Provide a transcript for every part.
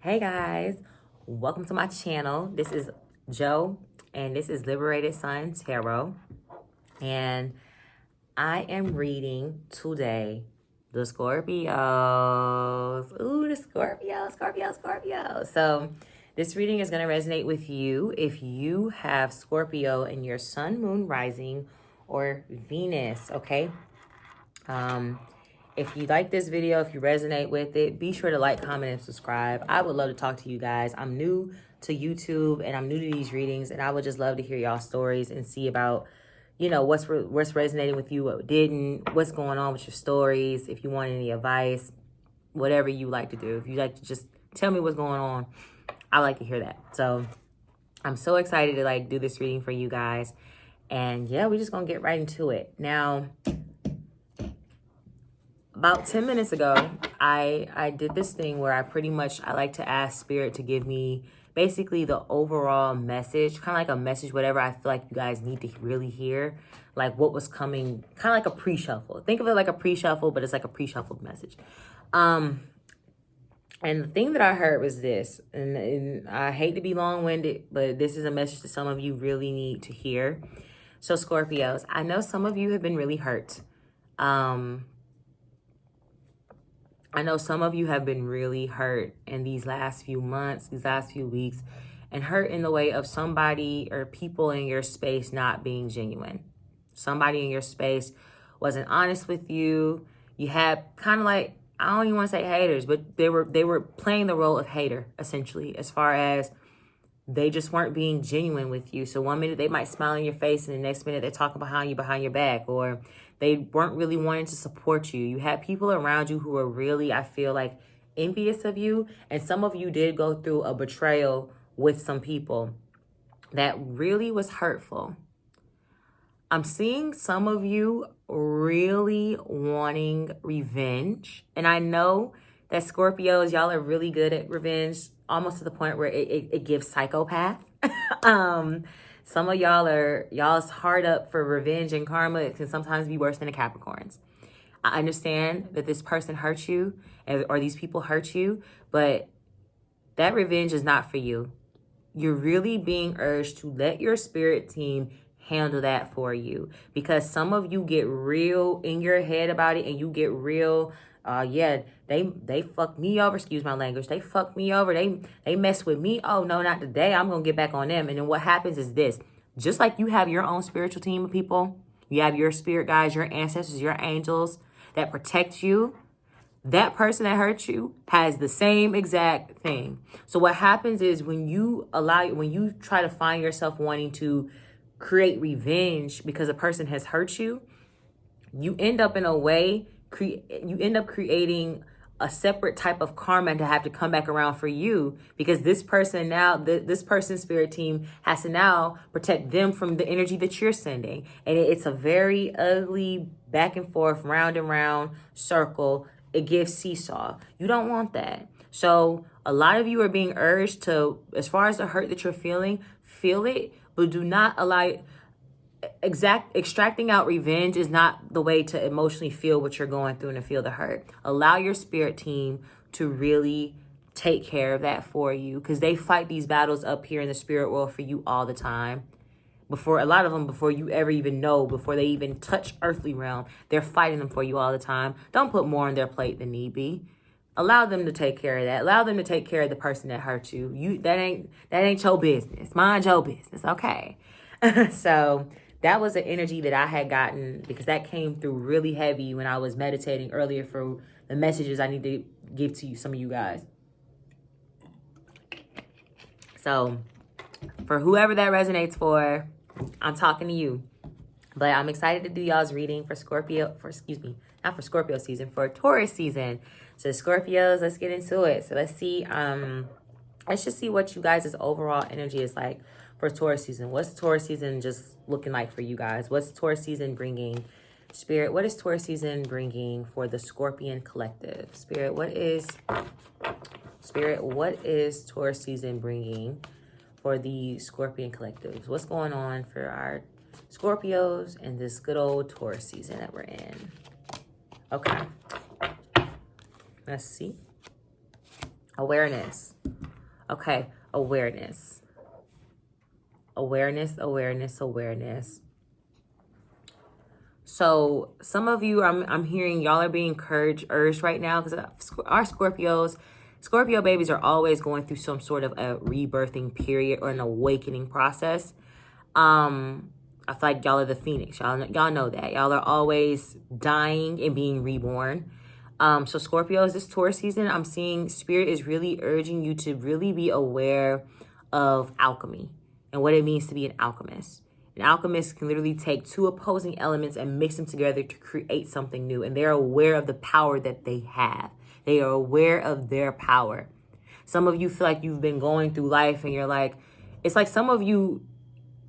Hey guys, welcome to my channel. This is Joe and this is Liberated Sun Tarot. And I am reading today the Scorpios. Ooh, the Scorpio. So this reading is going to resonate with you if you have Scorpio in your sun, moon, rising, or Venus, okay? If you like this video, if you resonate with it, be sure to like, comment, and subscribe. I would love to talk to you guys. I'm new to YouTube and I'm new to these readings, and I would just love to hear y'all stories and see about, you know, what's resonating with you, what didn't, what's going on with your stories. If you want any advice, whatever you like to do. If you like to just tell me what's going on, I like to hear that. So I'm so excited to do this reading for you guys. And yeah, we're just gonna get right into it. Now, about 10 minutes ago, I did this thing where I like to ask Spirit to give me basically the overall message, kind of like a message, whatever I feel like you guys need to really hear, like what was coming, kind of like a pre-shuffle. Think of it like a pre-shuffle, but it's like a pre-shuffled message. And the thing that I heard was this, and I hate to be long-winded, but this is a message that some of you really need to hear. So Scorpios, I know some of you have been really hurt. I know some of you have been really hurt in these last few months, these last few weeks, and hurt in the way of somebody or people in your space not being genuine. Somebody in your space wasn't honest with you. You had kind of like, I don't even want to say haters, but they were playing the role of hater, essentially, as far as they just weren't being genuine with you. So one minute they might smile in your face and the next minute they're talking behind your back, or they weren't really wanting to support you. You had people around you who were really, I feel like, envious of you. And some of you did go through a betrayal with some people that really was hurtful. I'm seeing some of you really wanting revenge. And I know that Scorpios, y'all are really good at revenge, almost to the point where it gives psychopath. Some of y'all's hard up for revenge and karma. It can sometimes be worse than the Capricorns. I understand that this person hurt you or these people hurt you, but that revenge is not for you. You're really being urged to let your spirit team handle that for you, because some of you get real in your head about it and you get real, they fucked me over, excuse my language, they fucked me over, they messed with me, oh no, not today, I'm gonna get back on them. And then what happens is this: just like you have your own spiritual team of people, you have your spirit guides, your ancestors, your angels that protect you, that person that hurt you has the same exact thing. So what happens is when you try to find yourself wanting to create revenge because a person has hurt you, you end up creating a separate type of karma to have to come back around for you, because this person now, this person's spirit team has to now protect them from the energy that you're sending. And it's a very ugly back and forth, round and round circle. It gives seesaw. You don't want that. So a lot of you are being urged to, as far as the hurt that you're feeling, feel it, but do not allow extracting out revenge is not the way to emotionally feel what you're going through and to feel the hurt. Allow your spirit team to really take care of that for you, because they fight these battles up here in the spirit world for you all the time. Before you ever even know, before they even touch earthly realm, they're fighting them for you all the time. Don't put more on their plate than need be. Allow them to take care of that. Allow them to take care of the person that hurt you. That ain't your business. Mind your business, okay? So that was an energy that I had gotten, because that came through really heavy when I was meditating earlier for the messages I need to give to you, some of you guys. So for whoever that resonates for, I'm talking to you. But I'm excited to do y'all's reading for not for Scorpio season, for Taurus season. So Scorpios, let's get into it. So let's see, let's just see what you guys' overall energy is like for Taurus season. What's Taurus season just looking like for you guys? What's Taurus season bringing? Spirit, what is Taurus season bringing for the Scorpion collective? Spirit, what is Taurus season bringing for the Scorpion collectives? What's going on for our Scorpios in this good old Taurus season that we're in? Okay. Let's see. Awareness. Okay, awareness. Awareness, awareness, awareness. So some of you, I'm hearing y'all are being urged right now because our Scorpio babies are always going through some sort of a rebirthing period or an awakening process. I feel like y'all are the phoenix. Y'all know that. Y'all are always dying and being reborn. So Scorpios, this Taurus season, I'm seeing Spirit is really urging you to really be aware of alchemy and what it means to be an alchemist. An alchemist can literally take two opposing elements and mix them together to create something new. And they're aware of the power that they have. They are aware of their power. Some of you feel like you've been going through life and you're like, it's like some of you,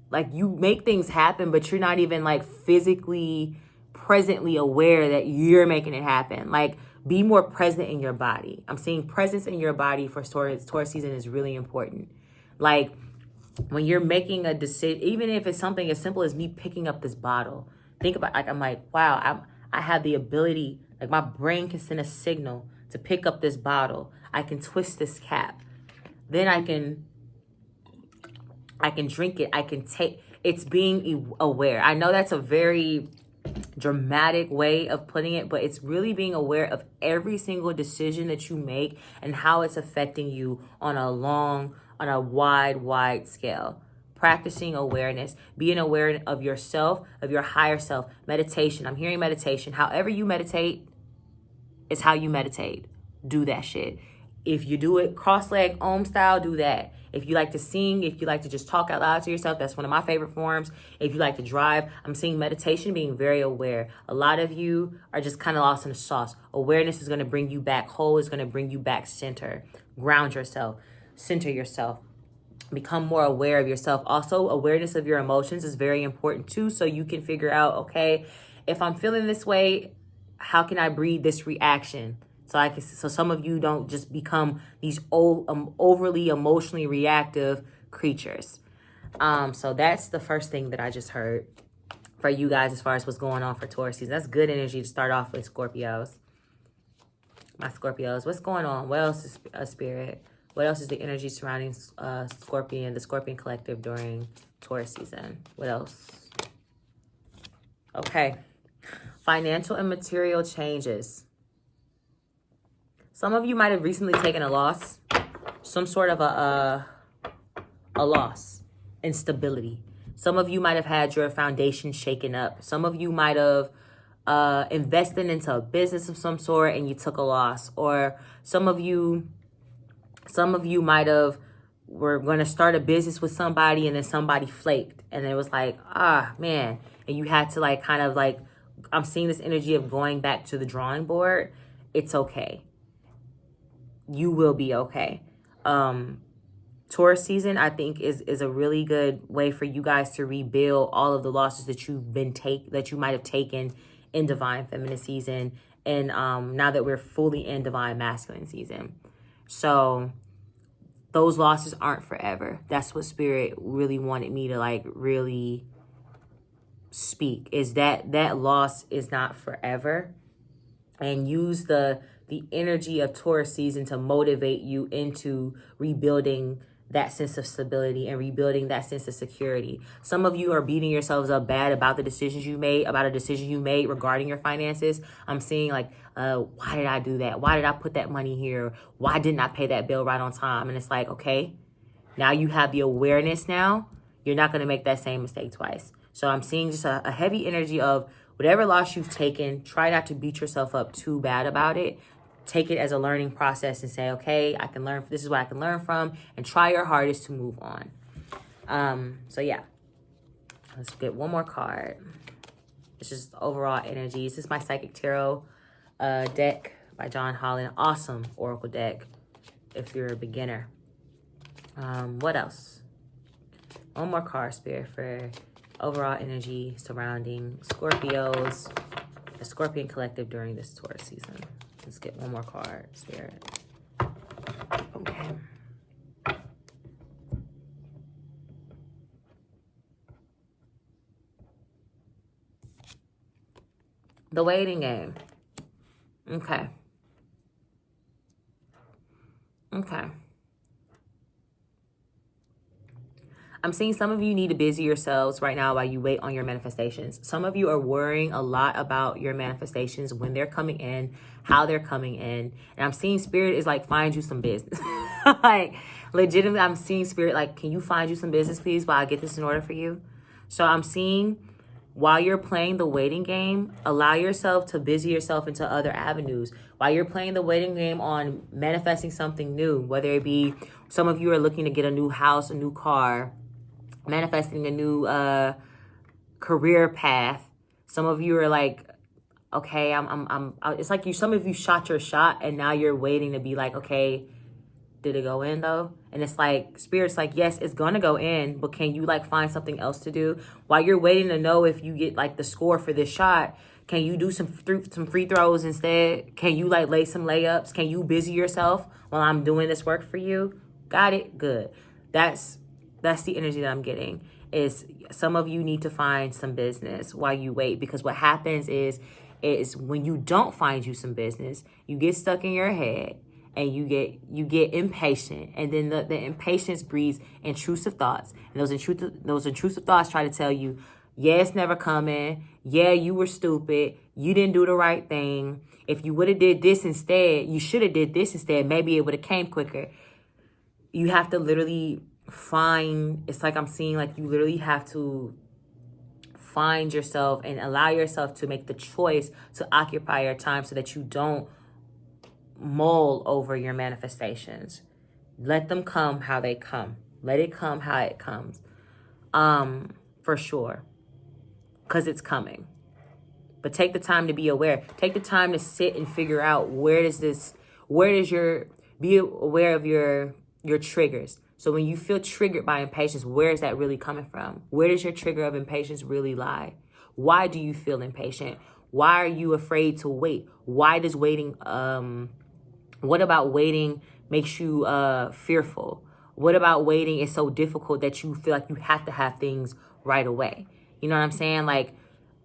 like you make things happen, but you're not even like physically presently aware that you're making it happen. Like be more present in your body. I'm seeing presence in your body for Taurus season is really important. Like when you're making a decision, even if it's something as simple as me picking up this bottle, think about, like, I'm like, wow, I have the ability, like my brain can send a signal to pick up this bottle. I can twist this cap. Then I can drink it. I can take, it's being aware. I know that's a very dramatic way of putting it, but it's really being aware of every single decision that you make and how it's affecting you on a wide scale. Practicing awareness, being aware of yourself, of your higher self. Meditation. I'm hearing meditation. However you meditate is how you meditate. Do that shit. If you do it cross-leg Om style, do that. If you like to sing, if you like to just talk out loud to yourself, that's one of my favorite forms. If you like to drive, I'm seeing meditation being very aware. A lot of you are just kind of lost in the sauce. Awareness is going to bring you back whole. It's going to bring you back center. Ground yourself. Center yourself. Become more aware of yourself. Also, awareness of your emotions is very important too. So you can figure out, okay, if I'm feeling this way, how can I breed this reaction? So some of you don't just become these overly emotionally reactive creatures. So that's the first thing that I just heard for you guys as far as what's going on for Taurus season. That's good energy to start off with, Scorpios. My Scorpios, what's going on? What else is Spirit? What else is the energy surrounding the Scorpion collective during Taurus season? What else? Okay. Financial and material changes. Some of you might have recently taken a loss. Some sort of a loss. Instability. Some of you might have had your foundation shaken up. Some of you might have invested into a business of some sort and you took a loss. Or some of you might have were going to start a business with somebody and then somebody flaked. And it was like, man. And you had to like kind of like, I'm seeing this energy of going back to the drawing board. It's okay. You will be okay. Taurus season, I think, is a really good way for you guys to rebuild all of the losses that that you might have taken in Divine Feminine season, and now that we're fully in Divine Masculine season. So those losses aren't forever. That's what Spirit really wanted me to like really speak, is that loss is not forever, and use the energy of Taurus season to motivate you into rebuilding that sense of stability and rebuilding that sense of security. Some of you are beating yourselves up bad about the decisions you made, about a decision you made regarding your finances. I'm seeing like, why did I do that? Why did I put that money here? Why didn't I pay that bill right on time? And it's like, okay, now you have the awareness now. You're not going to make that same mistake twice. So I'm seeing just a heavy energy of whatever loss you've taken, try not to beat yourself up too bad about it. Take it as a learning process and say, okay, I can learn. This is what I can learn from, and try your hardest to move on. So yeah, let's get one more card. It's just overall energy. This is my Psychic Tarot deck by John Holland. Awesome oracle deck if you're a beginner. What else? One more card, Spirit, for overall energy surrounding Scorpios, the Scorpion collective during this Taurus season. Let's get one more card, Spirit. Okay. The waiting game. Okay. I'm seeing some of you need to busy yourselves right now while you wait on your manifestations. Some of you are worrying a lot about your manifestations, when they're coming in, how they're coming in. And I'm seeing spirit is like, find you some business. Like, legitimately, I'm seeing spirit like, can you find you some business, please, while I get this in order for you? So I'm seeing, while you're playing the waiting game, allow yourself to busy yourself into other avenues. While you're playing the waiting game on manifesting something new, whether it be some of you are looking to get a new house, a new car, manifesting a new career path. Some of you are like, okay, it's like some of you shot your shot and now you're waiting to be like, okay, did it go in though? And it's like, spirit's like, yes, it's gonna go in, but can you like find something else to do? While you're waiting to know if you get like the score for this shot, can you do some free throws instead? Can you like lay some layups? Can you busy yourself while I'm doing this work for you? Got it? Good. That's the energy that I'm getting. Is some of you need to find some business while you wait, because what happens is when you don't find you some business, you get stuck in your head and you get impatient, and then the impatience breeds intrusive thoughts, and those intrusive thoughts try to tell you, yeah, it's never coming, yeah, you were stupid, you didn't do the right thing, if you would have did this instead, you should have did this instead, maybe it would have came quicker. You have to literally find, it's like I'm seeing like you literally have to find yourself and allow yourself to make the choice to occupy your time so that you don't mull over your manifestations. Let them come how they come. Let it come how it comes. For sure. Because it's coming. But take the time to be aware. Take the time to sit and figure out be aware of your triggers. So when you feel triggered by impatience, where is that really coming from? Where does your trigger of impatience really lie? Why do you feel impatient? Why are you afraid to wait? Why does waiting, what about waiting makes you fearful? What about waiting is so difficult that you feel like you have to have things right away? You know what I'm saying? Like,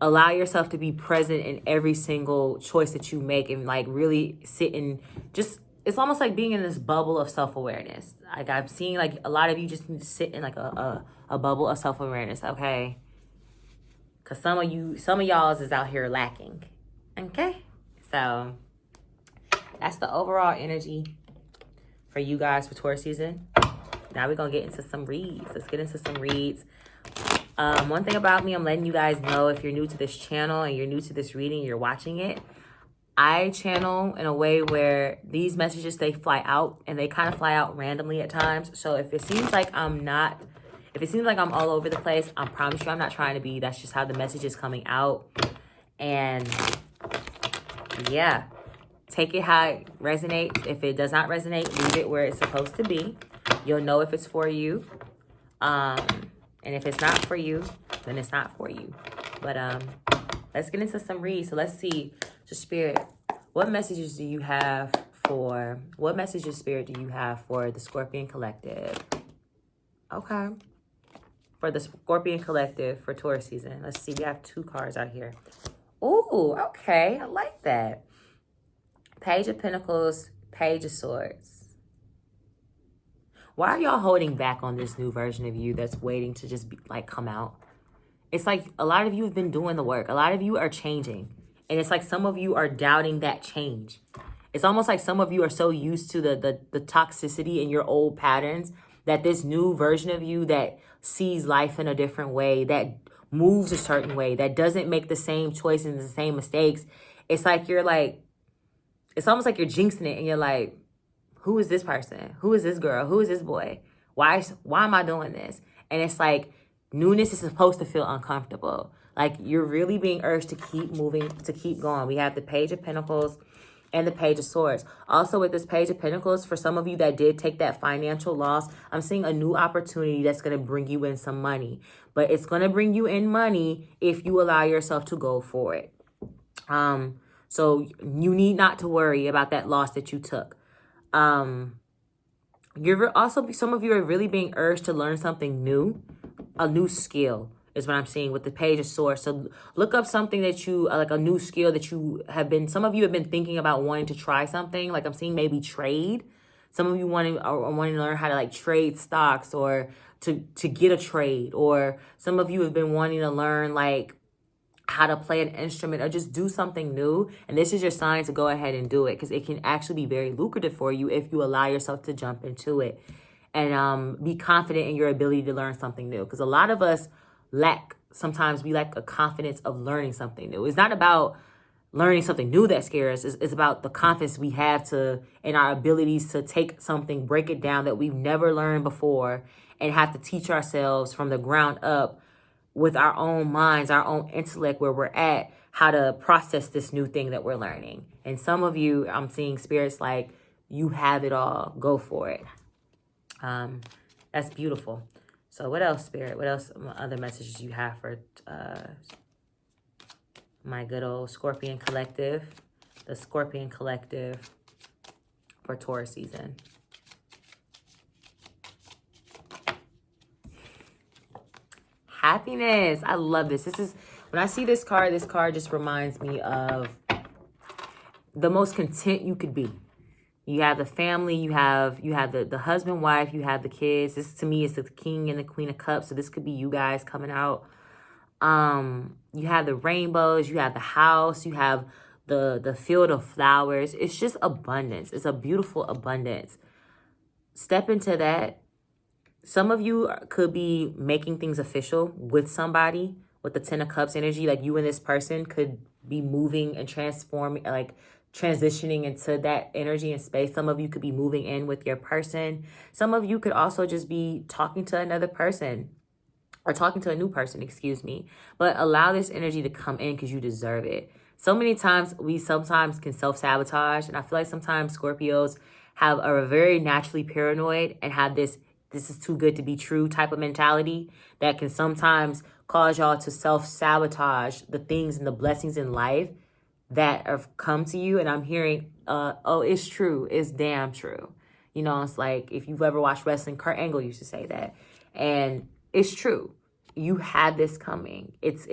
allow yourself to be present in every single choice that you make, and like really sit and just, it's almost like being in this bubble of self-awareness. Like, I'm seeing like a lot of you just need to sit in like a bubble of self-awareness, okay? Because some of y'all's is out here lacking, okay? So that's the overall energy for you guys for Taurus season. Now we're going to get into some reads. Let's get into some reads. One thing about me, I'm letting you guys know, if you're new to this channel and you're new to this reading, you're watching it, I channel in a way where these messages, they fly out, and they kind of fly out randomly at times. So if it seems like I'm all over the place, I promise you I'm not trying to be. That's just how the message is coming out. And yeah, take it how it resonates. If it does not resonate, leave it where it's supposed to be. You'll know if it's for you. And if it's not for you, then it's not for you. But let's get into some reads. So let's see. So Spirit, what messages do you have for the Scorpion Collective? Okay. For the Scorpion Collective for Taurus season. Let's see. We have 2 cards out here. Ooh, okay. I like that. Page of Pentacles, Page of Swords. Why are y'all holding back on this new version of you that's waiting to just be, like, come out? It's like a lot of you have been doing the work. A lot of you are changing. And it's like some of you are doubting that change. It's almost like some of you are so used to the toxicity in your old patterns that this new version of you that sees life in a different way, that moves a certain way, that doesn't make the same choices and the same mistakes. It's like you're like, it's almost like you're jinxing it, and you're like, who is this person? Who is this girl? Who is this boy? Why am I doing this? And it's like, newness is supposed to feel uncomfortable. Like, you're really being urged to keep moving, to keep going. We have the Page of Pentacles and the Page of Swords. Also with this Page of Pentacles, for some of you that did take that financial loss, I'm seeing a new opportunity that's going to bring you in some money. But it's going to bring you in money if you allow yourself to go for it. So you need not to worry about that loss that you took. You're also, some of you are really being urged to learn something new, a new skill is what I'm seeing with the Page of Swords. So look up something that you, like a new skill that you have been, some of you have been thinking about wanting to try something. Like I'm seeing maybe trade. Some of you wanting to learn how to like trade stocks or to get a trade, or some of you have been wanting to learn like how to play an instrument or just do something new. And this is your sign to go ahead and do it, because it can actually be very lucrative for you if you allow yourself to jump into it and be confident in your ability to learn something new. Because a lot of us sometimes we lack a confidence of learning something new. It's not about learning something new that scares us. It's about the confidence we have in our abilities to take something, break it down that we've never learned before, and have to teach ourselves from the ground up with our own minds, our own intellect, where we're at, how to process this new thing that we're learning. And some of you, I'm seeing spirits like, you have it all, go for it. That's beautiful. So what else, Spirit? What else, other messages you have for my good old Scorpion Collective? The Scorpion Collective for Taurus season. Happiness. I love this. When I see this card just reminds me of the most content you could be. You have the family, you have the husband, wife, you have the kids. This to me is the King and the Queen of Cups. So this could be you guys coming out. You have the rainbows, you have the house, you have the field of flowers. It's just abundance. It's a beautiful abundance. Step into that. Some of you could be making things official with somebody with the 10 of Cups energy. Like you and this person could be moving and transforming, like transitioning into that energy and space. Some of you could be moving in with your person. Some of you could also just be talking to another person or talking to a new person, excuse me. But allow this energy to come in because you deserve it. So many times we sometimes can self-sabotage. And I feel like sometimes Scorpios are very naturally paranoid and have this is too good to be true type of mentality that can sometimes cause y'all to self-sabotage the things and the blessings in life that have come to you. And I'm hearing, oh, it's true. It's damn true. You know, it's like if you've ever watched wrestling, Kurt Angle used to say that. And it's true. You had this coming. It's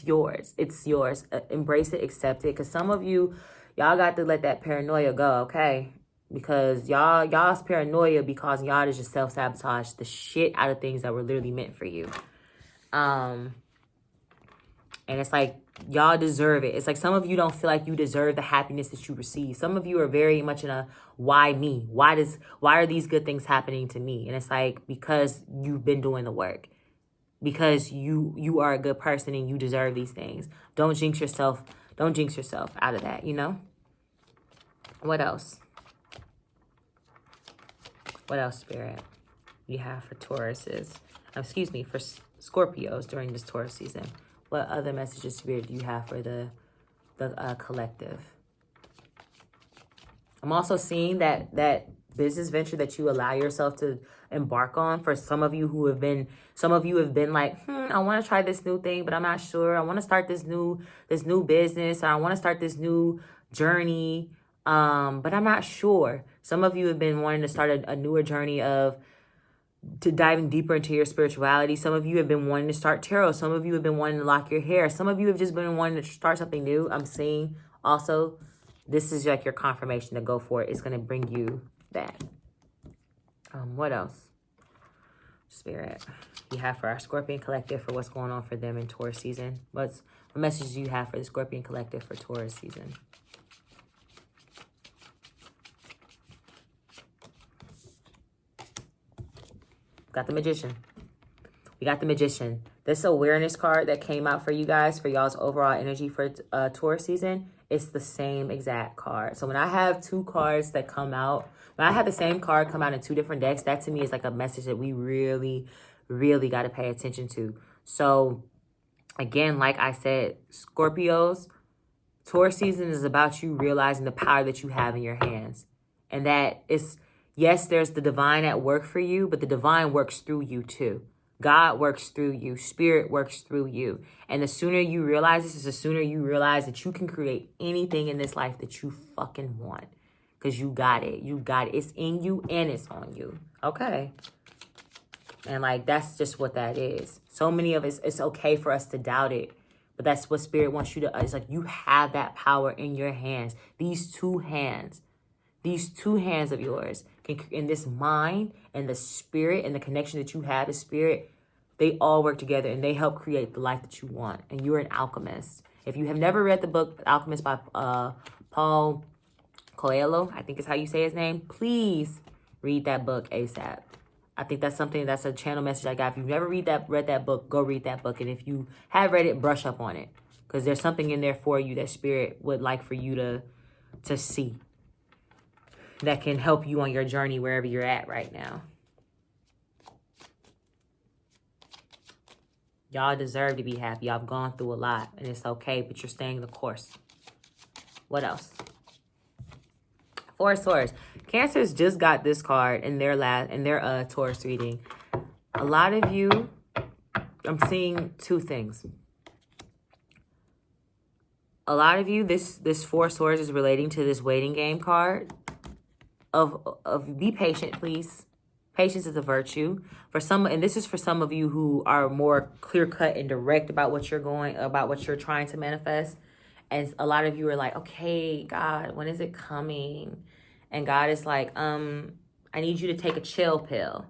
yours. It's yours. Embrace it, accept it. Because some of y'all got to let that paranoia go, okay? Because y'all's paranoia be causing y'all to just self-sabotage the shit out of things that were literally meant for you. And it's like y'all deserve it. It's like some of you don't feel like you deserve the happiness that you receive. Some of you are very much in a why me? Why are these good things happening to me? And it's like because you've been doing the work. Because you are a good person and you deserve these things. Don't jinx yourself out of that, you know? What else? What else, Spirit, you have for Tauruses? For Scorpios during this Taurus season. What other messages, Spirit, do you have for the collective? I'm also seeing that business venture that you allow yourself to embark on. For some of you have been like, I want to try this new thing, but I'm not sure. I want to start this new business, or I want to start this new journey. But I'm not sure. Some of you have been wanting to start a newer journey to diving deeper into your spirituality. Some of you have been wanting to start tarot. Some of you have been wanting to lock your hair. Some of you have just been wanting to start something new. I'm seeing also, this is like your confirmation to go for it. It's going to bring you that. What else, Spirit, you have for our Scorpion Collective for what's going on for them in Taurus season? What messages do you have for the Scorpion Collective for Taurus season? Got the Magician. We got the Magician. This awareness card that came out for you guys for y'all's overall energy for Taurus season, it's the same exact card. So when I have two cards that come out, when I have the same card come out in two different decks, that to me is like a message that we really, really got to pay attention to. So again, like I said, Scorpios, Taurus season is about you realizing the power that you have in your hands. And that it's, yes, there's the divine at work for you, but the divine works through you too. God works through you. Spirit works through you. And the sooner you realize this is the sooner you realize that you can create anything in this life that you fucking want. Because you got it. You got it. It's in you and it's on you. Okay. And like, that's just what that is. So many of us, it's okay for us to doubt it. But that's what Spirit wants you to, it's like you have that power in your hands. These two hands of yours in this mind and the spirit and the connection that you have to spirit, they all work together and they help create the life that you want. And you're an alchemist. If you have never read the book Alchemist by Paul Coelho, I think is how you say his name, please read that book ASAP. I think that's a channel message I got. If you've never read that book, go read that book. And if you have read it, brush up on it. Because there's something in there for you that spirit would like for you to see. That can help you on your journey wherever you're at right now. Y'all deserve to be happy. Y'all have gone through a lot. And it's okay, but you're staying the course. What else? Four of Swords. Cancers just got this card in their Taurus reading. A lot of you, I'm seeing two things. A lot of you, this Four of Swords is relating to this waiting game card of be patient, please. Patience is a virtue. And this is for some of you who are more clear-cut and direct about what you're trying to manifest. And a lot of you are like, okay, God, when is it coming? And God is like, I need you to take a chill pill.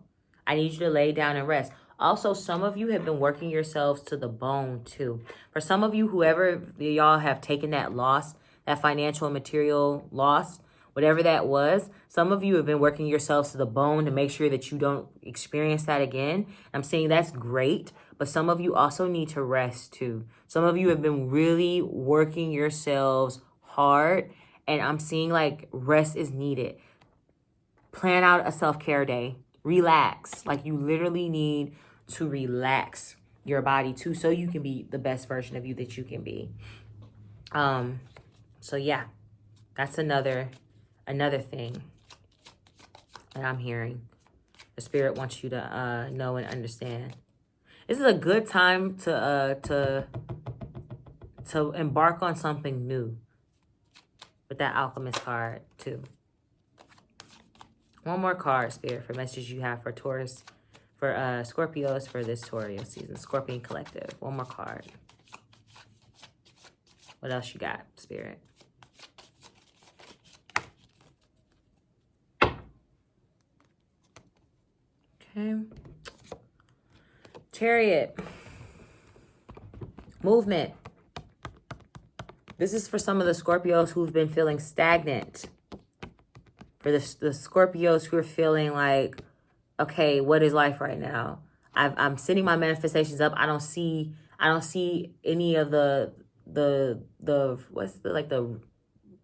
I need you to lay down and rest. Also, some of you have been working yourselves to the bone too. For some of you, whoever y'all have taken that loss, that financial and material loss, whatever that was, some of you have been working yourselves to the bone to make sure that you don't experience that again. I'm saying that's great, but some of you also need to rest too. Some of you have been really working yourselves hard, and I'm seeing like rest is needed. Plan out a self-care day. Relax. Like you literally need to relax your body too, so you can be the best version of you that you can be. So yeah, that's another thing that I'm hearing. The spirit wants you to know and understand. This is a good time to embark on something new with that Alchemist card too. One more card, Spirit, for messages you have for Taurus, for Scorpios for this Taurus season. Scorpion Collective. One more card. What else you got, Spirit? Okay. Chariot. Movement. This is for some of the Scorpios who've been feeling stagnant. For the Scorpios who are feeling like, okay, what is life right now? I'm sending my manifestations up. I don't see any of the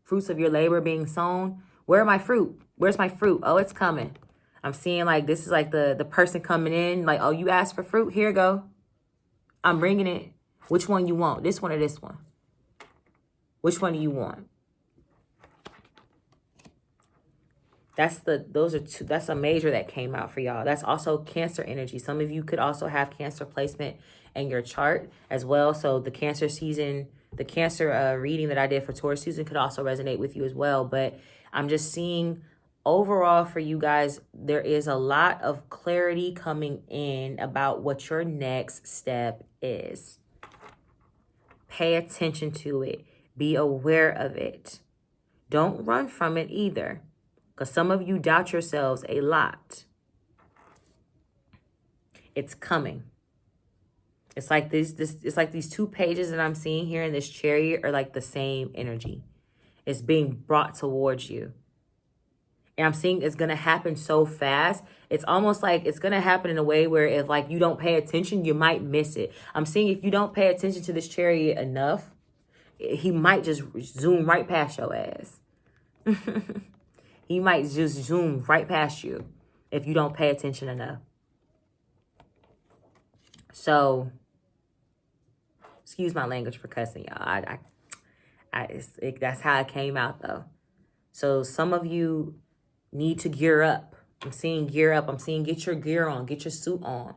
fruits of your labor being sown. Where are my fruit? Where's my fruit? Oh, it's coming. I'm seeing like this is like the person coming in like, oh, you asked for fruit? Here you go. I'm bringing it. Which one you want? This one or this one? Which one do you want? That's a major that came out for y'all. That's also Cancer energy. Some of you could also have Cancer placement in your chart as well. So the Cancer season, the Cancer reading that I did for Taurus season could also resonate with you as well. But I'm just seeing overall for you guys, there is a lot of clarity coming in about what your next step is. Pay attention to it. Be aware of it. Don't run from it either. Because some of you doubt yourselves a lot. It's coming. It's like it's like these two pages that I'm seeing here in this Chariot are like the same energy. It's being brought towards you. And I'm seeing it's going to happen so fast. It's almost like it's going to happen in a way where if like you don't pay attention, you might miss it. I'm seeing if you don't pay attention to this Chariot enough, he might just zoom right past your ass. He might just zoom right past you if you don't pay attention enough. So, excuse my language for cussing, y'all. That's how it came out, though. So, some of you need to gear up. I'm seeing gear up. I'm seeing get your gear on. Get your suit on.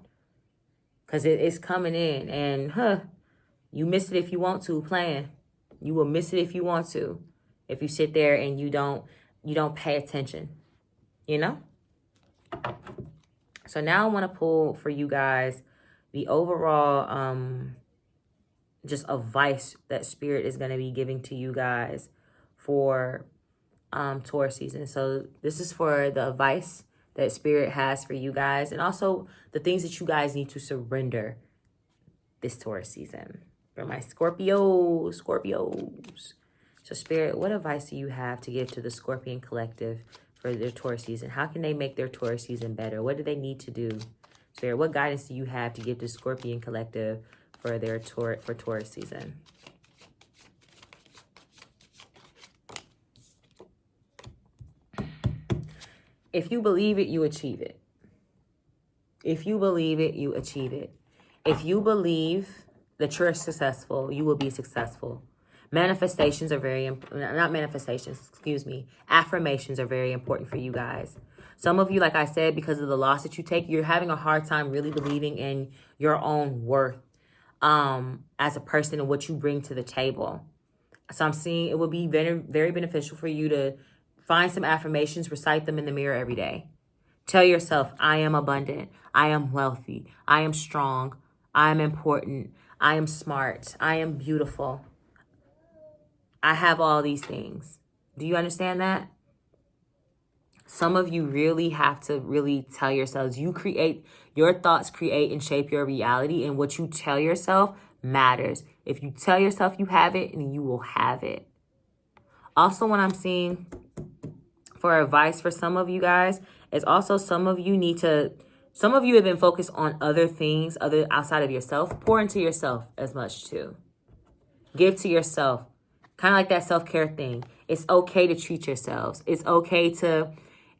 Because it's coming in. And, you miss it if you want to, plan. You will miss it if you want to. If you sit there and you don't pay attention, you know? So now I want to pull for you guys the overall just advice that Spirit is going to be giving to you guys for Taurus season. So this is for the advice that Spirit has for you guys, and also the things that you guys need to surrender this Taurus season. For my Scorpios. So Spirit, what advice do you have to give to the Scorpion collective for their Taurus season? How can they make their Taurus season better? What do they need to do? Spirit, what guidance do you have to give to Scorpion collective for their Taurus season? If you believe it, you achieve it. If you believe it, you achieve it. If you believe that you're successful, you will be successful. Manifestations are very important. Not manifestations, excuse me. Affirmations are very important for you guys. Some of you, like I said, because of the loss that you take, you're having a hard time really believing in your own worth as a person and what you bring to the table. So I'm seeing it will be very, very beneficial for you to find some affirmations, recite them in the mirror every day. Tell yourself, I am abundant. I am wealthy. I am strong. I am important. I am smart. I am beautiful. I have all these things. Do you understand that? Some of you really have to really tell yourselves, your thoughts create and shape your reality, and what you tell yourself matters. If you tell yourself you have it, then you will have it. Also, what I'm seeing for advice for some of you guys is also some of you have been focused on other things outside of yourself. Pour into yourself as much too. Give to yourself. Kind of like that self-care thing. It's okay to treat yourselves. It's okay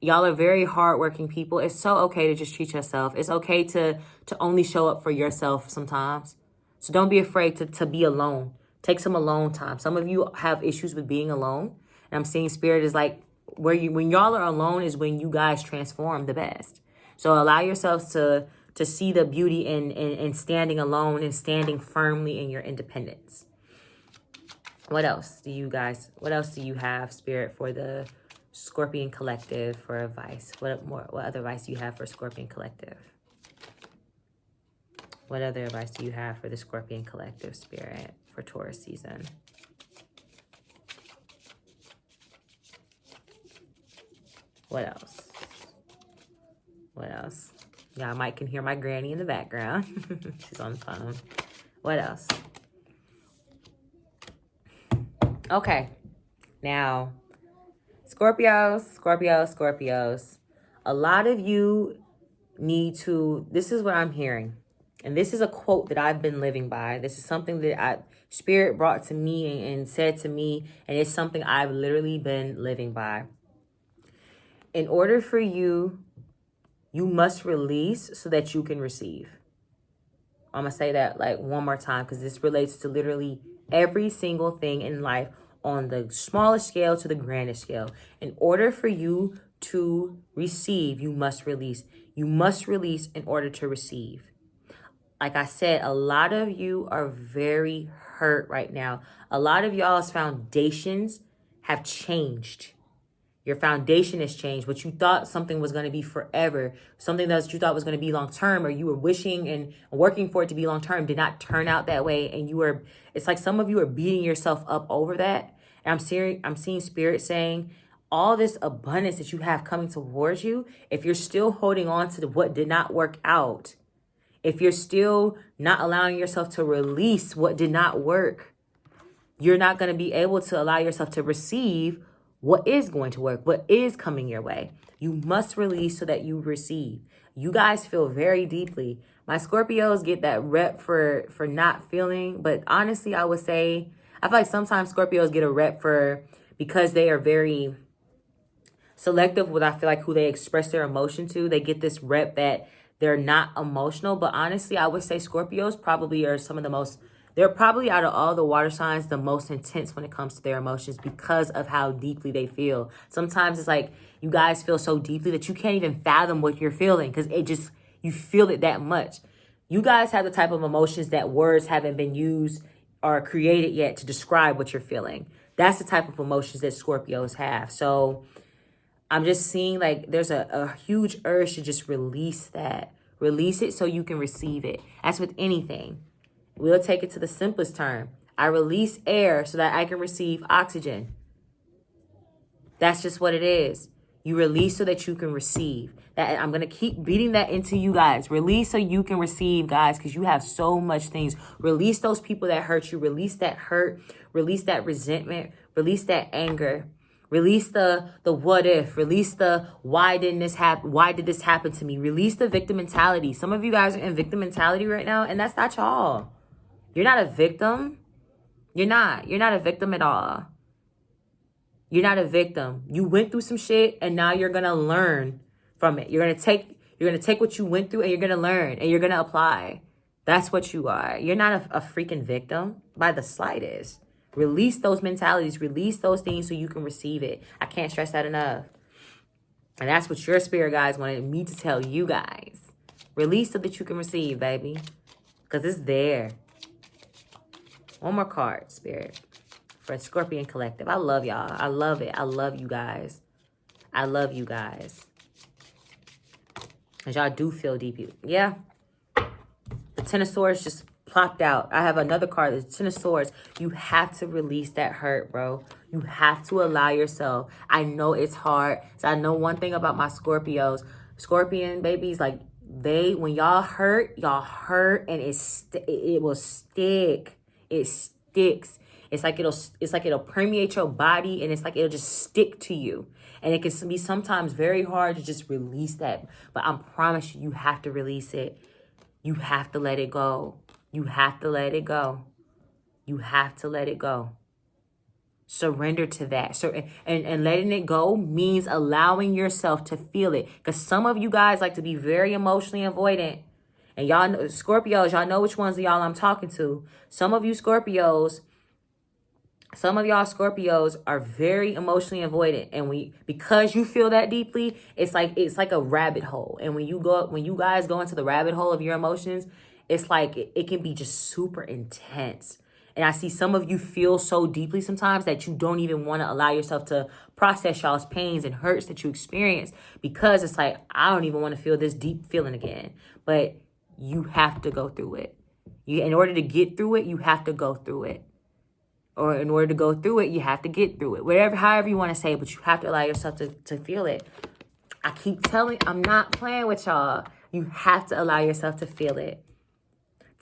y'all are very hardworking people. It's so okay to just treat yourself. It's okay to only show up for yourself sometimes. So don't be afraid to be alone. Take some alone time. Some of you have issues with being alone. And I'm seeing Spirit is like, when y'all are alone is when you guys transform the best. So allow yourselves to see the beauty in standing alone and standing firmly in your independence. What else do you have, Spirit, for the Scorpion collective for advice? What other advice do you have for Scorpion collective? What other advice do you have for the Scorpion collective, Spirit, for Taurus season? What else? What else? Y'all might can hear my granny in the background. She's on the phone. What else? Okay. Now, Scorpios. A lot of you this is what I'm hearing. And this is a quote that I've been living by. This is something that Spirit brought to me and said to me. And it's something I've literally been living by. In order for you must release so that you can receive. I'm going to say that like one more time because this relates to literally every single thing in life on the smallest scale to the grandest scale. In order for you to receive, you must release. You must release in order to receive. Like I said, a lot of you are very hurt right now. A lot of y'all's foundations have changed. Your foundation has changed. What you thought something was going to be forever, something that you thought was going to be long-term, or you were wishing and working for it to be long-term, did not turn out that way. And it's like some of you are beating yourself up over that. And I'm seeing Spirit saying all this abundance that you have coming towards you, if you're still holding on to what did not work out, if you're still not allowing yourself to release what did not work, you're not going to be able to allow yourself to receive what is going to work, what is coming your way. You must release so that you receive. You guys feel very deeply. My Scorpios get that rep for not feeling, but honestly, I would say, I feel like sometimes Scorpios get a rep because they are very selective with, I feel like, who they express their emotion to. They get this rep that they're not emotional, but honestly, I would say Scorpios probably are they're probably out of all the water signs the most intense when it comes to their emotions because of how deeply they feel. Sometimes it's like you guys feel so deeply that you can't even fathom what you're feeling because you feel it that much. You guys have the type of emotions that words haven't been used or created yet to describe what you're feeling. That's the type of emotions that Scorpios have. So I'm just seeing like there's a huge urge to just release that. Release it so you can receive it. That's with anything. We'll take it to the simplest term. I release air so that I can receive oxygen. That's just what it is. You release so that you can receive. That I'm going to keep beating that into you guys. Release so you can receive, guys, because you have so much things. Release those people that hurt you. Release that hurt. Release that resentment. Release that anger. Release the what if. Release the why didn't this happen? Why did this happen to me? Release the victim mentality. Some of you guys are in victim mentality right now, and that's not y'all. You're not a victim. You're not. You're not a victim at all. You're not a victim. You went through some shit, and now you're gonna learn from it. You're gonna take what you went through, and you're gonna learn, and you're gonna apply. That's what you are. You're not a freaking victim by the slightest. Release those mentalities. Release those things so you can receive it. I can't stress that enough. And that's what your spirit guides wanted me to tell you guys. Release so that you can receive, baby. Because it's there. One more card, spirit. For Scorpion Collective. I love y'all. I love it. I love you guys. I love you guys. Because y'all do feel deep. Yeah. The Ten of Swords just plopped out. I have another card. The Ten of Swords. You have to release that hurt, bro. You have to allow yourself. I know it's hard. So I know one thing about my Scorpios. Scorpion babies, like when y'all hurt, and it will stick. It sticks. It's like it'll permeate your body, and it's like it'll just stick to you. And it can be sometimes very hard to just release that. But I promise you, you have to release it. You have to let it go. You have to let it go. You have to let it go. Surrender to that. So and letting it go means allowing yourself to feel it. Because some of you guys like to be very emotionally avoidant. And y'all know, Scorpios, y'all know which ones of y'all I'm talking to. Some of y'all Scorpios are very emotionally avoidant, and because you feel that deeply, it's like a rabbit hole. And when you guys go into the rabbit hole of your emotions, it's like it can be just super intense. And I see some of you feel so deeply sometimes that you don't even want to allow yourself to process y'all's pains and hurts that you experience, because it's like, I don't even want to feel this deep feeling again. But you have to go through it. In order to get through it, you have to go through it. Or in order to go through it, you have to get through it. However you want to say it, but you have to allow yourself to feel it. I keep telling, I'm not playing with y'all. You have to allow yourself to feel it.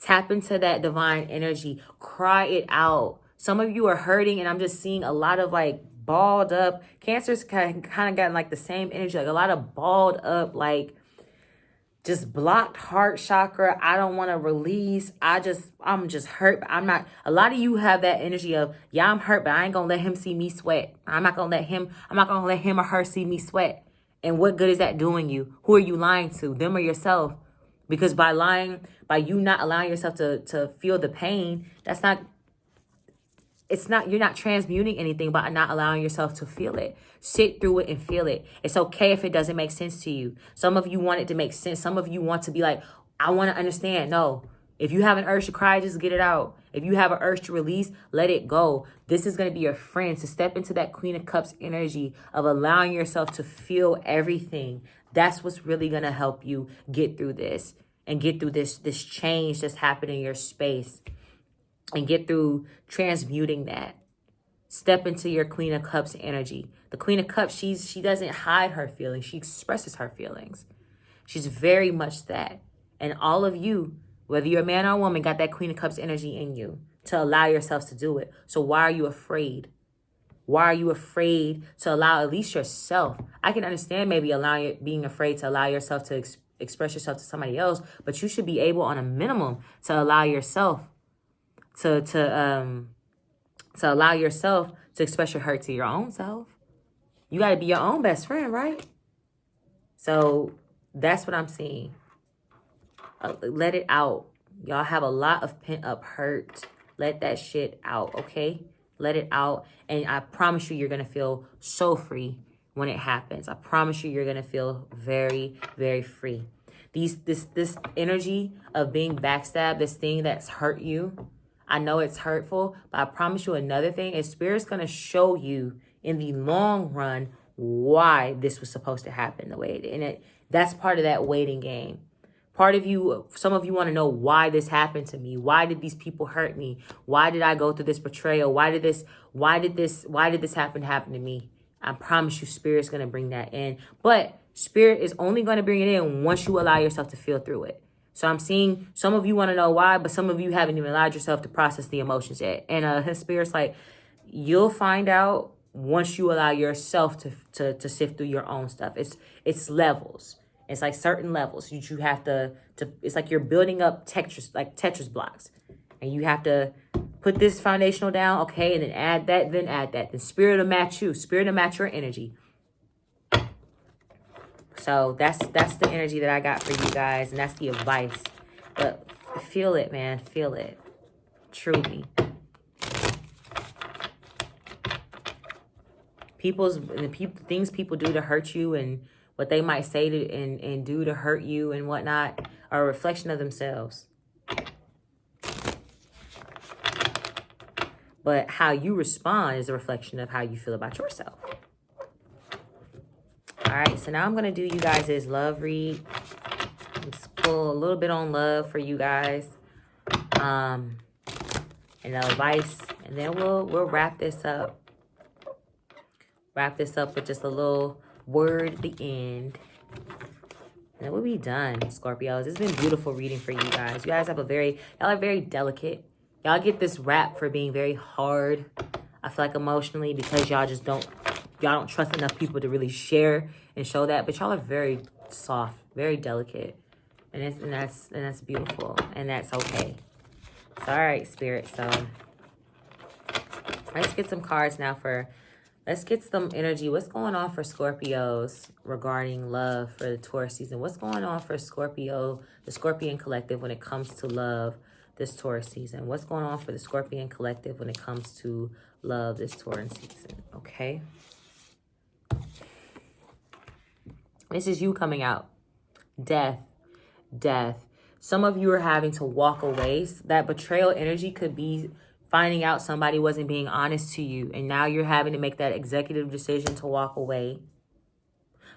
Tap into that divine energy. Cry it out. Some of you are hurting, and I'm just seeing a lot of like balled up. Cancer's kind of gotten like the same energy, like a lot of balled up, like just blocked heart chakra. I don't want to release. I'm just hurt. I'm not. A lot of you have that energy of, yeah, I'm hurt, but I ain't gonna let him see me sweat. I'm not gonna let him or her see me sweat. And what good is that doing you? Who are you lying to? Them or yourself? Because by you not allowing yourself to feel the pain, you're not transmuting anything by not allowing yourself to feel it. Sit through it and feel it. It's okay if it doesn't make sense to you. Some of you want it to make sense. Some of you want to be like, I want to understand. No. If you have an urge to cry, just get it out. If you have an urge to release, let it go. This is going to be your friend, to step into that Queen of Cups energy of allowing yourself to feel everything. That's what's really going to help you get through this and get through this change that's happening in your space. And get through transmuting that. Step into your Queen of Cups energy. The Queen of Cups, she doesn't hide her feelings. She expresses her feelings. She's very much that. And all of you, whether you're a man or a woman, got that Queen of Cups energy in you to allow yourselves to do it. So why are you afraid? Why are you afraid to allow at least yourself? I can understand maybe being afraid to allow yourself to express yourself to somebody else, but you should be able on a minimum to allow yourself to allow yourself to express your hurt to your own self. You got to be your own best friend, right? So that's what I'm seeing. Let it out. Y'all have a lot of pent up hurt. Let that shit out, okay? Let it out. And I promise you're going to feel so free when it happens. I promise you're going to feel very, very free. This energy of being backstabbed, this thing that's hurt you, I know it's hurtful, but I promise you another thing is Spirit's going to show you in the long run why this was supposed to happen the way it did. And that's part of that waiting game. Part of you, some of you want to know why this happened to me. Why did these people hurt me? Why did I go through this betrayal? Why did this happen to me? I promise you, Spirit's going to bring that in. But Spirit is only going to bring it in once you allow yourself to feel through it. So I'm seeing some of you want to know why, but some of you haven't even allowed yourself to process the emotions yet. And his Spirit's like, you'll find out once you allow yourself to sift through your own stuff. It's levels. It's like certain levels. You have to it's like you're building up Tetris blocks. And you have to put this foundational down, okay, and then add that, then add that. Then Spirit will match you. Spirit will match your energy. So that's the energy that I got for you guys, and that's the advice. But feel it, man. Feel it. Truly. Things people do to hurt you and what they might say to and do to hurt you and whatnot are a reflection of themselves. But how you respond is a reflection of how you feel about yourself. All right, so now I'm going to do you guys' love read. Let's pull a little bit on love for you guys. And advice. And then we'll wrap this up. Wrap this up with just a little word at the end. And then we'll be done, Scorpios. It's been beautiful reading for you guys. You guys have y'all are very delicate. Y'all get this rap for being very hard, I feel like, emotionally, because y'all don't trust enough people to really share and show that. But y'all are very soft, very delicate. And that's beautiful. And that's okay. So, all right, Spirit. So let's get some cards now let's get some energy. What's going on for Scorpios regarding love for the Taurus season? What's going on for Scorpio, the Scorpion collective, when it comes to love this Taurus season? What's going on for the Scorpion collective when it comes to love this Taurus season? Okay. This is you coming out. Death. Some of you are having to walk away. That betrayal energy could be finding out somebody wasn't being honest to you, and now you're having to make that executive decision to walk away.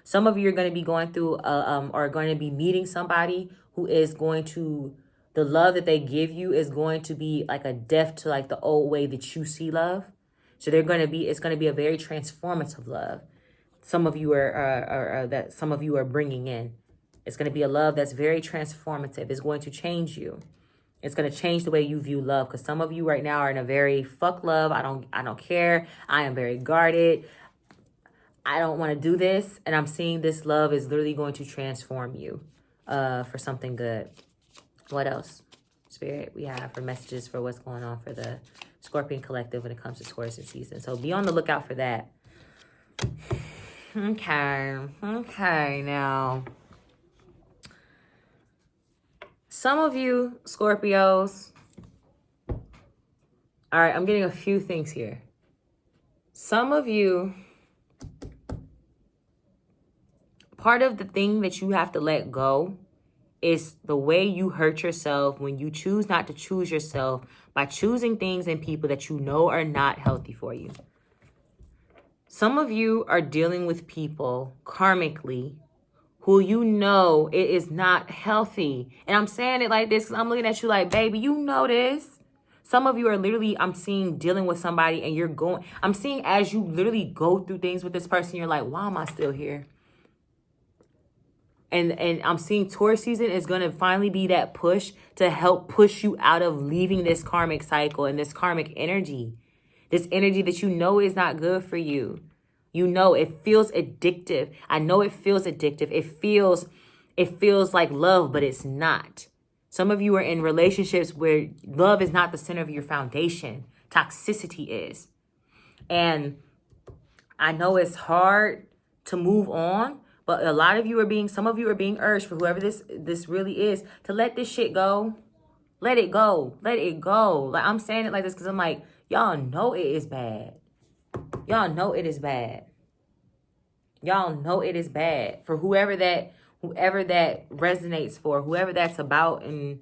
Some of you are going to be going through are going to be meeting somebody who is going to, the love that they give you is going to be like a death to like the old way that you see love. So it's going to be a very transformative love. Some of you are bringing in. It's going to be a love that's very transformative. It's going to change you. It's going to change the way you view love, because some of you right now are in a very fuck love. I don't care. I am very guarded. I don't want to do this. And I'm seeing this love is literally going to transform you for something good. What else, Spirit, we have for messages for what's going on for the Scorpion collective when it comes to Taurus season? So be on the lookout for that. Okay, now. Some of you, Scorpios, all right, I'm getting a few things here. Some of you, part of the thing that you have to let go is the way you hurt yourself when you choose not to choose yourself by choosing things and people that you know are not healthy for you. Some of you are dealing with people karmically who you know it is not healthy. And I'm saying it like this because I'm looking at you like, baby, you know this. Some of you are literally, I'm seeing dealing with somebody and I'm seeing as you literally go through things with this person, you're like, why am I still here? And I'm seeing Taurus season is going to finally be that push to help push you out of leaving this karmic cycle and this karmic energy. This energy that you know is not good for you. You know, it feels addictive. I know it feels addictive. It feels like love, but it's not. Some of you are in relationships where love is not the center of your foundation. Toxicity is. And I know it's hard to move on, but some of you are being urged, for whoever this really is, to let this shit go. Let it go. Let it go. Like, I'm saying it like this because I'm like, y'all know it is bad. Y'all know it is bad. Y'all know it is bad. For whoever that resonates for, whoever that's about, and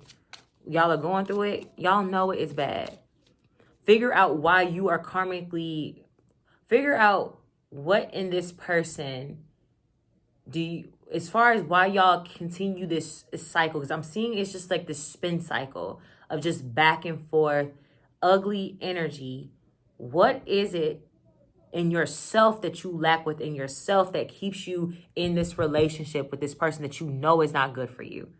y'all are going through it, y'all know it is bad. Figure out why you are karmically, figure out what in this person as far as why y'all continue this cycle, because I'm seeing it's just like this spin cycle of just back and forth, ugly energy. What is it in yourself that you lack within yourself that keeps you in this relationship with this person that you know is not good for you.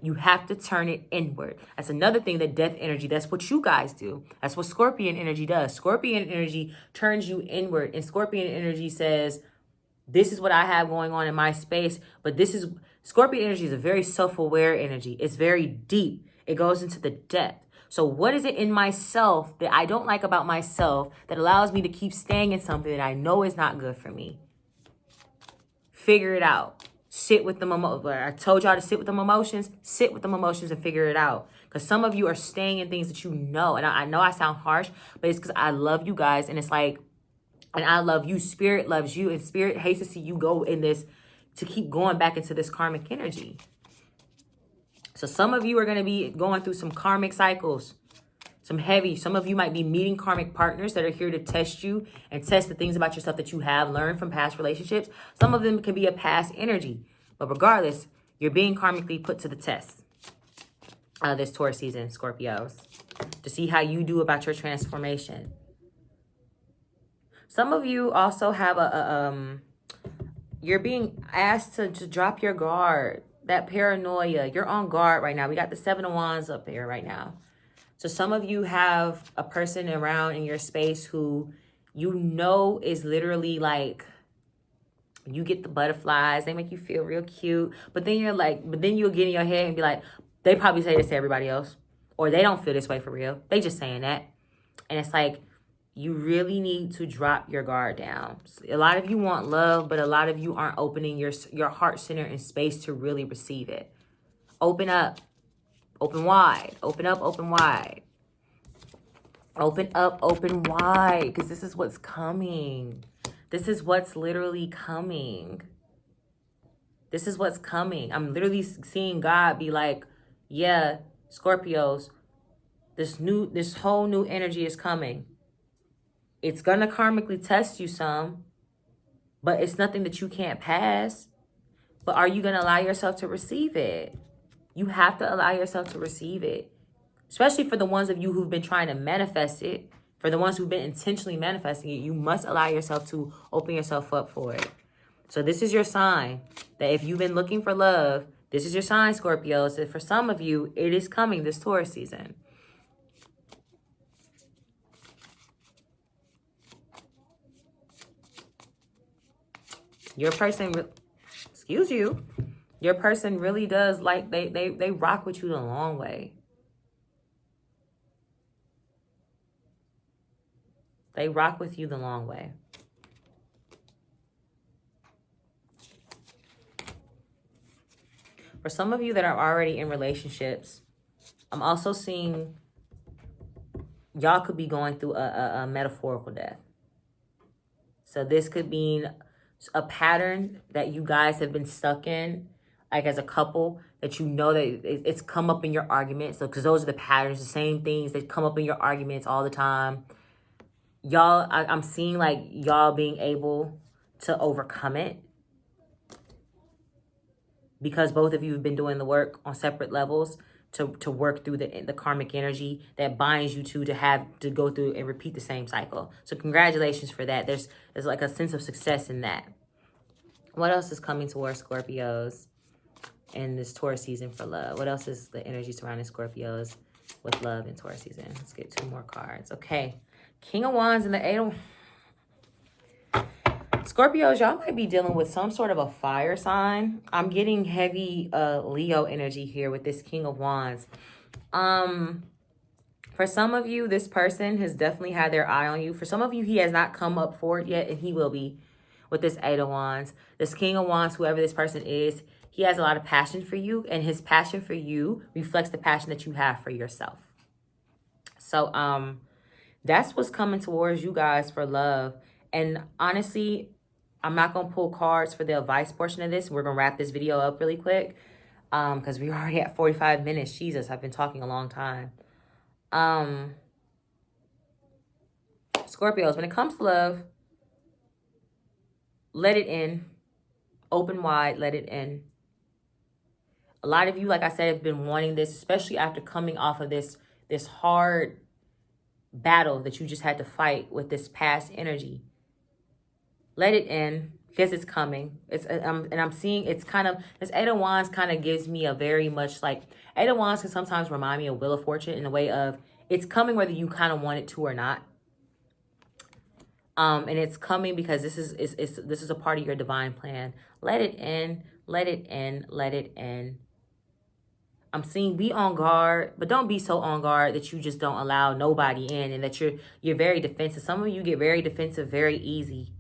You have to turn it inward. That's another thing, that death energy. That's what you guys do. That's what Scorpion energy does. Scorpion energy turns you inward. And Scorpion energy says, this is what I have going on in my space. But Scorpion energy is a very self-aware energy. It's very deep. It goes into the depth. So what is it in myself that I don't like about myself that allows me to keep staying in something that I know is not good for me? Figure it out. Sit with them. I told y'all to sit with them emotions. Sit with them emotions and figure it out. Because some of you are staying in things that you know. And I know I sound harsh, but it's because I love you guys. And it's like, and I love you. Spirit loves you. And Spirit hates to see you go in this, to keep going back into this karmic energy. So some of you are going to be going through some karmic cycles. Some of you might be meeting karmic partners that are here to test you and test the things about yourself that you have learned from past relationships. Some of them can be a past energy. But regardless, you're being karmically put to the test this Taurus season, Scorpios, to see how you do about your transformation. Some of you also have you're being asked to drop your guard, that paranoia. You're on guard right now. We got the 7 of Wands up here right now. So some of you have a person around in your space who you know is literally like, you get the butterflies, they make you feel real cute, but then you'll get in your head and be like, they probably say this to everybody else, or they don't feel this way for real. They just saying that. And it's like, you really need to drop your guard down. A lot of you want love, but a lot of you aren't opening your heart center and space to really receive it. Open up. Open wide. Open up, open wide. Open up, open wide. Because this is what's coming. This is what's literally coming. This is what's coming. I'm literally seeing God be like, yeah, Scorpios, this whole new energy is coming. It's going to karmically test you some, but it's nothing that you can't pass. But are you going to allow yourself to receive it? You have to allow yourself to receive it, especially for the ones of you who've been trying to manifest it. For the ones who've been intentionally manifesting it, you must allow yourself to open yourself up for it. So this is your sign that if you've been looking for love, this is your sign, Scorpios. That for some of you, it is coming this Taurus season. Your person, your person really does like, they rock with you the long way. They rock with you the long way. For some of you that are already in relationships, I'm also seeing y'all could be going through a metaphorical death. So this could mean a pattern that you guys have been stuck in, like as a couple, that you know that it's come up in your arguments. So because those are the patterns, the same things that come up in your arguments all the time. Y'all, I'm seeing like y'all being able to overcome it because both of you have been doing the work on separate levels to work through the karmic energy that binds you to have to go through and repeat the same cycle. So congratulations for that. There's like a sense of success in that. What else is coming towards Scorpios in this Taurus season for love? What else is the energy surrounding Scorpios with love in Taurus season? Let's get 2 more cards. Okay. King of Wands and the 8 of... Scorpios, y'all might be dealing with some sort of a fire sign. I'm getting heavy Leo energy here with this King of Wands. For some of you, this person has definitely had their eye on you. For some of you, he has not come up for it yet, and he will be with this 8 of Wands. This King of Wands, whoever this person is, he has a lot of passion for you, and his passion for you reflects the passion that you have for yourself. So, that's what's coming towards you guys for love. And honestly, I'm not going to pull cards for the advice portion of this. We're going to wrap this video up really quick because we're already at 45 minutes. Jesus, I've been talking a long time. Scorpios, when it comes to love, let it in. Open wide, let it in. A lot of you, like I said, have been wanting this, especially after coming off of this hard battle that you just had to fight with this past energy. Let it in because it's coming. And I'm seeing it's kind of, this Eight of Wands kind of gives me a very much like, Eight of Wands can sometimes remind me of Wheel of Fortune in a way of it's coming whether you kind of want it to or not. And it's coming because this is a part of your divine plan. Let it in, let it in, let it in. I'm seeing be on guard, but don't be so on guard that you just don't allow nobody in and that you're very defensive. Some of you get very defensive very easy.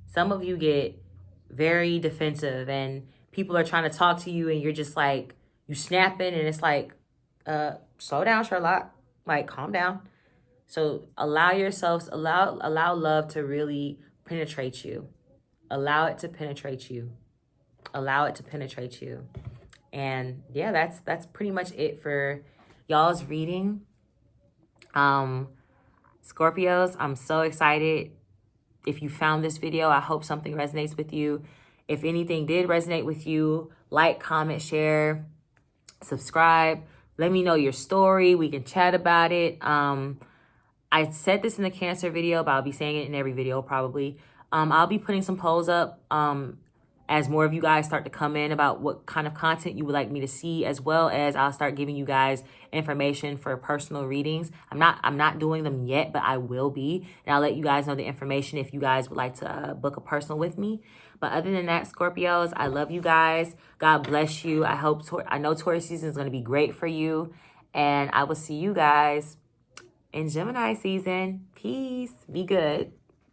Some of you get very defensive and people are trying to talk to you and you're just like, you snapping and it's like, slow down, Sherlock. Like, calm down. So allow yourselves, allow love to really penetrate you. Allow it to penetrate you. Allow it to penetrate you. And yeah, that's pretty much it for y'all's reading. Scorpios, I'm so excited. If you found this video, I hope something resonates with you. If anything did resonate with you, like, comment, share, subscribe. Let me know your story. We can chat about it. I said this in the Cancer video, but I'll be saying it in every video probably. I'll be putting some polls up as more of you guys start to come in about what kind of content you would like me to see, as well as I'll start giving you guys information for personal readings. I'm not doing them yet, but I will be. And I'll let you guys know the information if you guys would like to book a personal with me. But other than that, Scorpios, I love you guys. God bless you. I know Taurus season is going to be great for you. And I will see you guys in Gemini season. Peace. Be good.